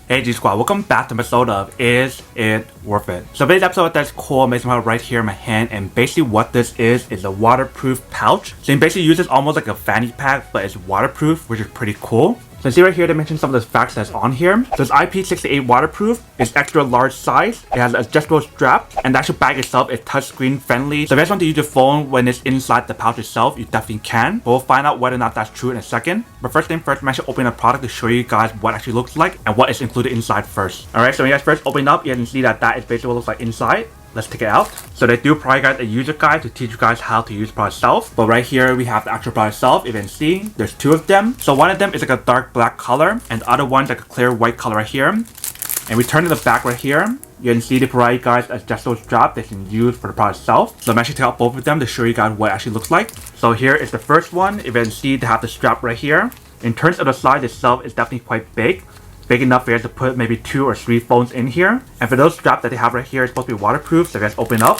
Hey G Squad, welcome back to an episode of Is It Worth It? So today's episode that's cool, amazing right here in my hand, and basically what this is a waterproof pouch. So you can basically use this almost like a fanny pack, but it's waterproof, which is pretty cool. So see right here, they mention some of the facts that's on here. So it's IP68 waterproof, it's extra large size, it has adjustable straps, and the actual bag itself is touchscreen friendly. So if you guys want to use your phone when it's inside the pouch itself, you definitely can. But we'll find out whether or not that's true in a second. But first thing first, I'm actually opening the product to show you guys what it actually looks like and what is included inside first. Alright, so when you guys first open it up, you can see that is basically what it looks like inside. Let's take it out. So they do provide you guys a user guide to teach you guys how to use the product itself. But right here we have the actual product itself. If you can see, there's two of them. So one of them is like a dark black color and the other one's like a clear white color right here. And we turn to the back right here. You can see they provide you guys a adjustable strap that you can use for the product itself. So I'm actually taking out both of them to show you guys what it actually looks like. So here is the first one. If you can see, they have the strap right here. In terms of the size itself, it's definitely quite big. Big enough for you guys to put maybe 2 or 3 phones in here. And for those straps that they have right here, it's supposed to be waterproof. So if you guys open up,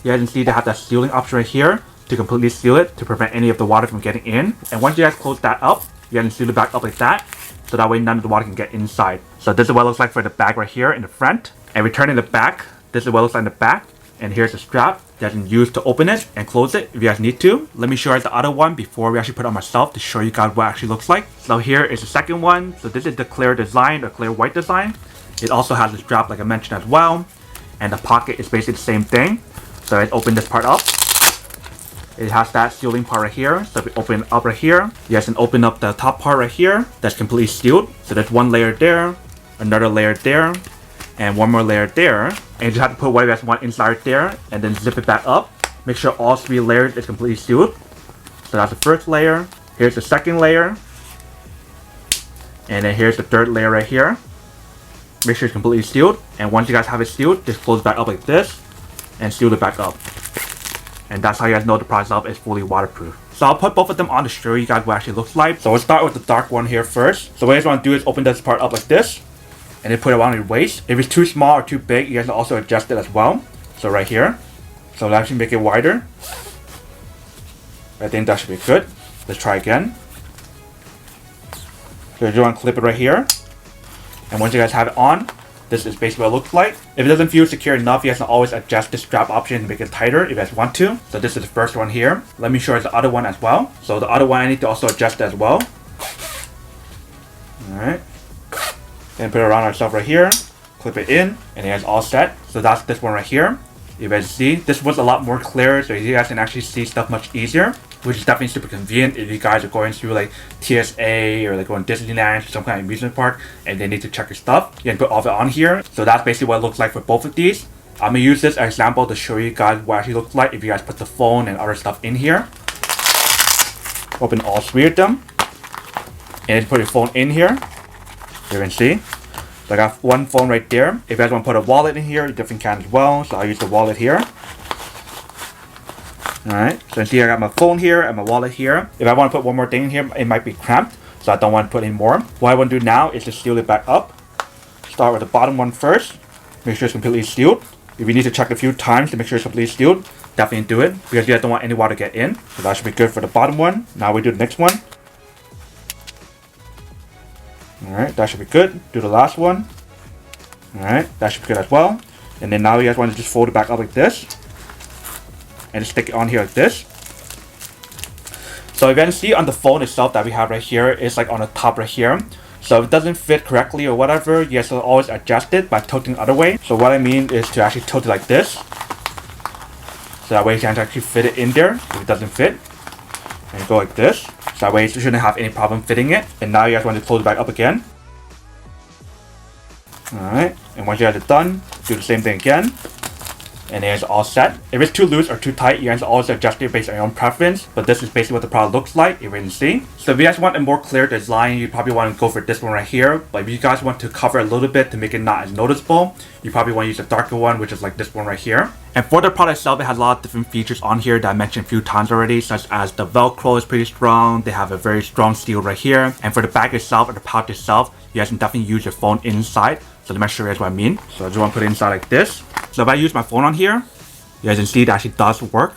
you guys can see they have that sealing option right here to completely seal it to prevent any of the water from getting in. And once you guys close that up, you guys can seal it back up like that. So that way none of the water can get inside. So this is what it looks like for the bag right here in the front. And returning the back, this is what it looks like in the back. And here's the strap that you can use to open it and close it if you guys need to. Let me show you the other one before we actually put it on myself to show you guys what it actually looks like. So here is the second one. So this is the clear design, the clear white design. It also has a strap like I mentioned as well. And the pocket is basically the same thing. So let's open this part up. It has that sealing part right here. So if we open it up right here, you guys can open up the top part right here. That's completely sealed. So there's one layer there, another layer there, and one more layer there. And you just have to put whatever you guys want inside right there and then zip it back up. Make sure all 3 layers is completely sealed. So that's the first layer. Here's the second layer. And then here's the third layer right here. Make sure it's completely sealed. And once you guys have it sealed, just close it back up like this and seal it back up. And that's how you guys know the product itself is fully waterproof. So I'll put both of them on to show you guys what it actually looks like. So we'll start with the dark one here first. So what you guys want to do is open this part up like this. And then put it around your waist. If it's too small or too big, you guys can also adjust it as well. So right here. So it'll actually make it wider. I think that should be good. Let's try again. So you want to clip it right here. And once you guys have it on, this is basically what it looks like. If it doesn't feel secure enough, you guys can always adjust the strap option and make it tighter if you guys want to. So this is the first one here. Let me show you the other one as well. So the other one I need to also adjust as well. Alright. Then put it around ourselves right here, clip it in, and it's all set. So that's this one right here. You guys see, this one's a lot more clear, so you guys can actually see stuff much easier, which is definitely super convenient if you guys are going through like TSA or like going to Disneyland or some kind of amusement park and they need to check your stuff. You can put all of it on here. So that's basically what it looks like for both of these. I'm gonna use this as an example to show you guys what it actually looks like if you guys put the phone and other stuff in here. Open all 3 of them, and put your phone in here. You can see. So I got one phone right there. If you guys want to put a wallet in here, you definitely can as well. So I'll use the wallet here. Alright, so you see I got my phone here and my wallet here. If I want to put one more thing in here, it might be cramped. So I don't want to put any more. What I want to do now is just seal it back up. Start with the bottom one first. Make sure it's completely sealed. If you need to check a few times to make sure it's completely sealed, definitely do it. Because you guys don't want any water to get in. So that should be good for the bottom one. Now we do the next one. Alright, that should be good. Do the last one. Alright, that should be good as well. And then now you guys want to just fold it back up like this. And just stick it on here like this. So you can see on the phone itself that we have right here, it's like on the top right here. So if it doesn't fit correctly or whatever, you guys will always adjust it by tilting the other way. So what I mean is to actually tilt it like this. So that way you can actually fit it in there if it doesn't fit. And go like this. So that way you shouldn't have any problem fitting it. And now you guys want to close it back up again. Alright, and once you guys are done, do the same thing again. And then it's all set. If it's too loose or too tight, you guys always adjust it based on your own preference. But this is basically what the product looks like, if you can see. So if you guys want a more clear design, you probably want to go for this one right here. But if you guys want to cover a little bit to make it not as noticeable, you probably want to use a darker one, which is like this one right here. And for the product itself, it has a lot of different features on here that I mentioned a few times already, such as the Velcro is pretty strong. They have a very strong seal right here. And for the bag itself or the pouch itself, you guys can definitely use your phone inside. So let me show you guys what I mean. So I just want to put it inside like this. So if I use my phone on here, you guys can see it actually does work.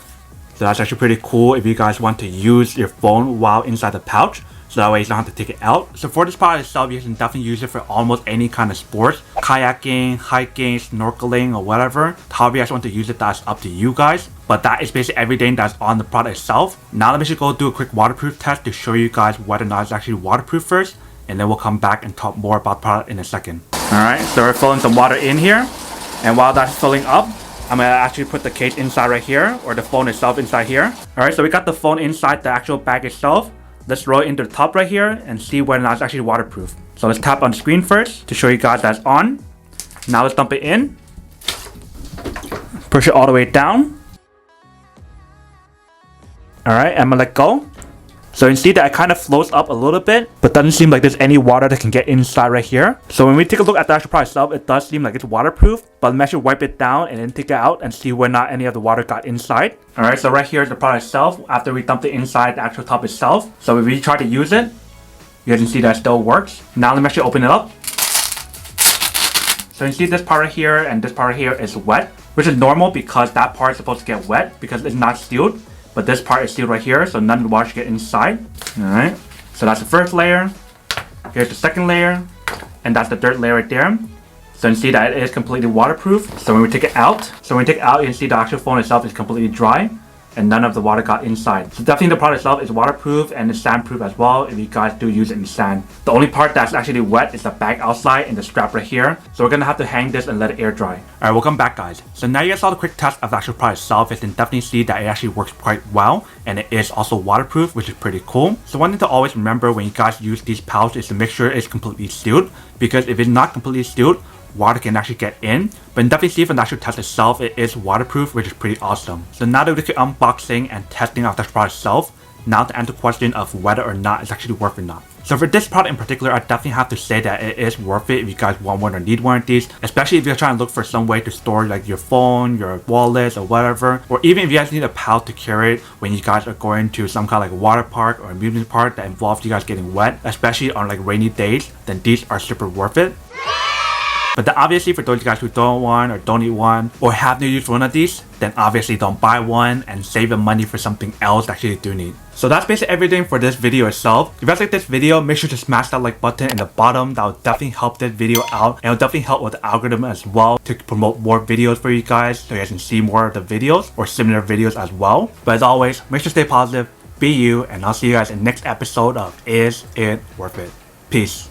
So that's actually pretty cool if you guys want to use your phone while inside the pouch. so that way you don't have to take it out. So for this product itself, you can definitely use it for almost any kind of sports, kayaking, hiking, snorkeling, or whatever. However you guys want to use it, that's up to you guys. But that is basically everything that's on the product itself. Now let me just go do a quick waterproof test to show you guys whether or not it's actually waterproof first, and then we'll come back and talk more about the product in a second. Alright, so we're filling some water in here, and while that's filling up, I'm gonna actually put the case inside right here, or the phone itself inside here. Alright, so we got the phone inside the actual bag itself. Let's roll it into the top right here and see whether or not it's actually waterproof. So let's tap on the screen first to show you guys that's on. Now let's dump it in. Push it all the way down. Alright, I'm gonna let go. So you can see that it kind of floats up a little bit, but doesn't seem like there's any water that can get inside right here. So when we take a look at the actual product itself, it does seem like it's waterproof, but let me actually wipe it down and then take it out and see whether or not any of the water got inside. Alright, so right here is the product itself after we dumped it inside the actual top itself. So if we try to use it, you guys can see that it still works. Now let me actually open it up. So you can see this part right here and this part right here is wet, which is normal because that part is supposed to get wet because it's not sealed. But this part is sealed right here, so none of the water should get inside. Alright, so that's the first layer. Here's the second layer. And that's the third layer right there. So you can see that it is completely waterproof. So when we take it out, you can see the actual phone itself is completely dry. And none of the water got inside. So definitely the product itself is waterproof and it's sandproof as well if you guys do use it in sand. The only part that's actually wet is the bag outside and the strap right here. So we're gonna have to hang this and let it air dry. Alright, welcome back guys. So now you guys saw the quick test of the actual product itself. You can definitely see that it actually works quite well. And it is also waterproof, which is pretty cool. So one thing to always remember when you guys use these pouches is to make sure it's completely sealed. Because if it's not completely sealed, water can actually get in, but definitely see from the actual test itself, it is waterproof, which is pretty awesome. So now that we did the unboxing and testing of the product itself, now to answer the question of whether or not it's actually worth it or not. So for this product in particular, I definitely have to say that it is worth it if you guys want one or need one of these, especially if you're trying to look for some way to store like your phone, your wallet, or whatever, or even if you guys need a pouch to carry it when you guys are going to some kind of like water park or amusement park that involves you guys getting wet, especially on like rainy days, then these are super worth it. But then obviously for those guys who don't want or don't need one or have no use for one of these, then obviously don't buy one and save the money for something else that actually you do need. So that's basically everything for this video itself. If you guys like this video, make sure to smash that like button in the bottom. That will definitely help this video out and it will definitely help with the algorithm as well to promote more videos for you guys so you guys can see more of the videos or similar videos as well. But as always, make sure to stay positive, be you, and I'll see you guys in the next episode of Is It Worth It? Peace.